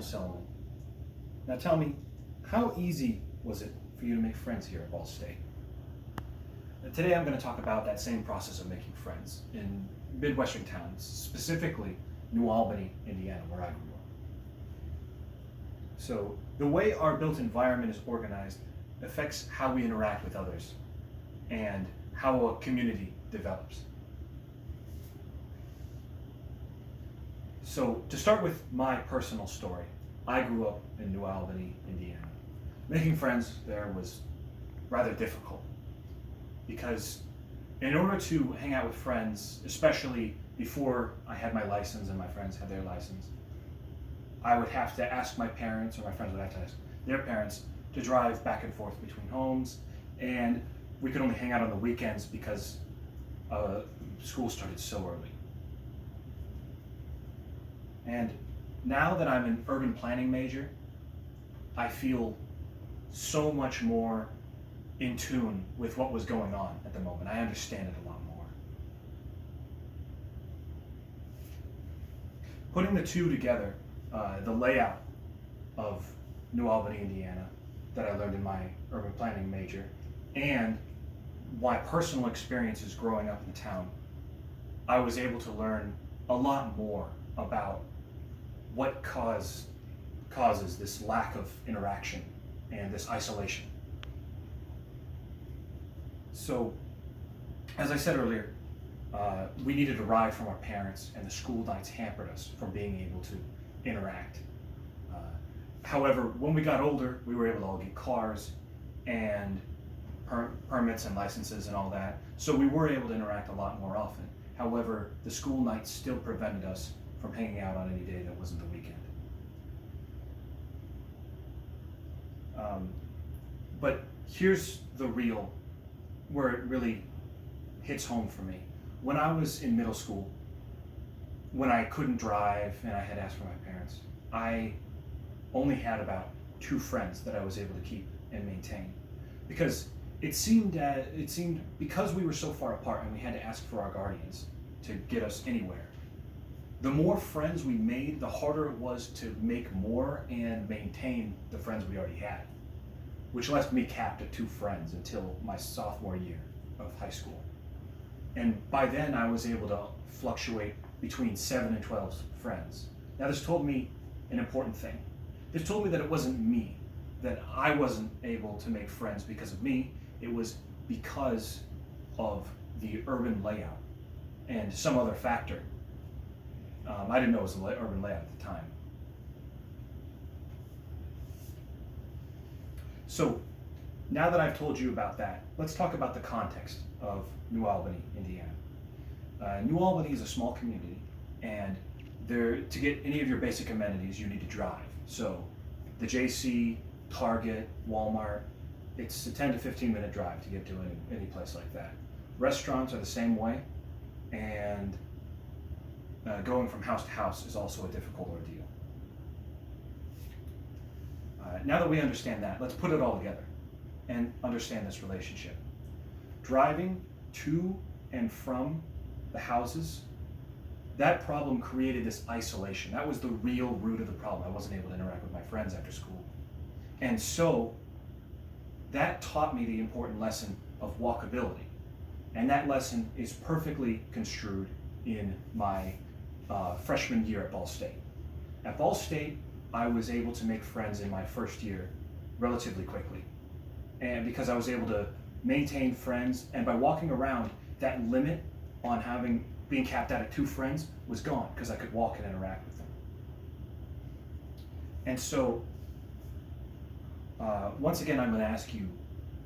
Silliman. Now tell me, how easy was it for you to make friends here at Ball State? Today I'm going to talk about that same process of making friends in Midwestern towns, specifically New Albany, Indiana, where I grew up. So the way our built environment is organized affects how we interact with others and how a community develops. So to start with my personal story, I grew up in New Albany, Indiana. Making friends there was rather difficult because in order to hang out with friends, especially before I had my license and my friends had their license, I would have to ask my parents, or my friends would have to ask their parents, to drive back and forth between homes, and we could only hang out on the weekends because school started so early. And now that I'm an urban planning major, I feel so much more in tune with what was going on at the moment. I understand it a lot more. Putting the two together, the layout of New Albany, Indiana, that I learned in my urban planning major, and my personal experiences growing up in the town, I was able to learn a lot more about what causes this lack of interaction and this isolation. So, as I said earlier, we needed a ride from our parents, and the school nights hampered us from being able to interact. However, when we got older, we were able to all get cars and permits and licenses and all that, so we were able to interact a lot more often. However, the school nights still prevented us from hanging out on any day that wasn't the weekend. But here's the real, where it really hits home for me. When I was in middle school, when I couldn't drive and I had asked for my parents, I only had about 2 friends that I was able to keep and maintain, because it seemed because we were so far apart and we had to ask for our guardians to get us anywhere. The more friends we made, the harder it was to make more and maintain the friends we already had, which left me capped at 2 friends until my sophomore year of high school. And by then I was able to fluctuate between 7 and 12 friends. Now this told me an important thing. This told me that it wasn't me, that I wasn't able to make friends because of me. It was because of the urban layout and some other factor. I didn't know it was an urban layout at the time. So now that I've told you about that, let's talk about the context of New Albany, Indiana. New Albany is a small community, and to get any of your basic amenities, you need to drive. So the JC, Target, Walmart, it's a 10 to 15 minute drive to get to any place like that. Restaurants are the same way, and going from house to house is also a difficult ordeal. Now that we understand that, let's put it all together and understand this relationship. Driving to and from the houses, that problem created this isolation. That was the real root of the problem. I wasn't able to interact with my friends after school. And so that taught me the important lesson of walkability. And that lesson is perfectly construed in my freshman year at Ball State. At Ball State, I was able to make friends in my first year relatively quickly. And because I was able to maintain friends, and by walking around, that limit on being capped out at 2 friends was gone, because I could walk and interact with them. And so, once again, I'm going to ask you,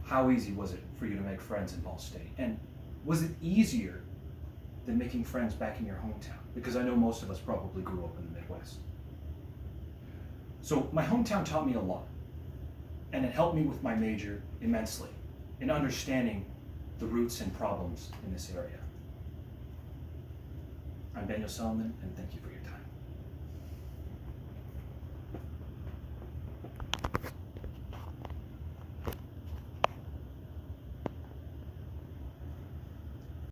how easy was it for you to make friends in Ball State? And was it easier than making friends back in your hometown? Because I know most of us probably grew up in the Midwest. So my hometown taught me a lot, and it helped me with my major immensely in understanding the roots and problems in this area. I'm Silliman, and thank you for your time.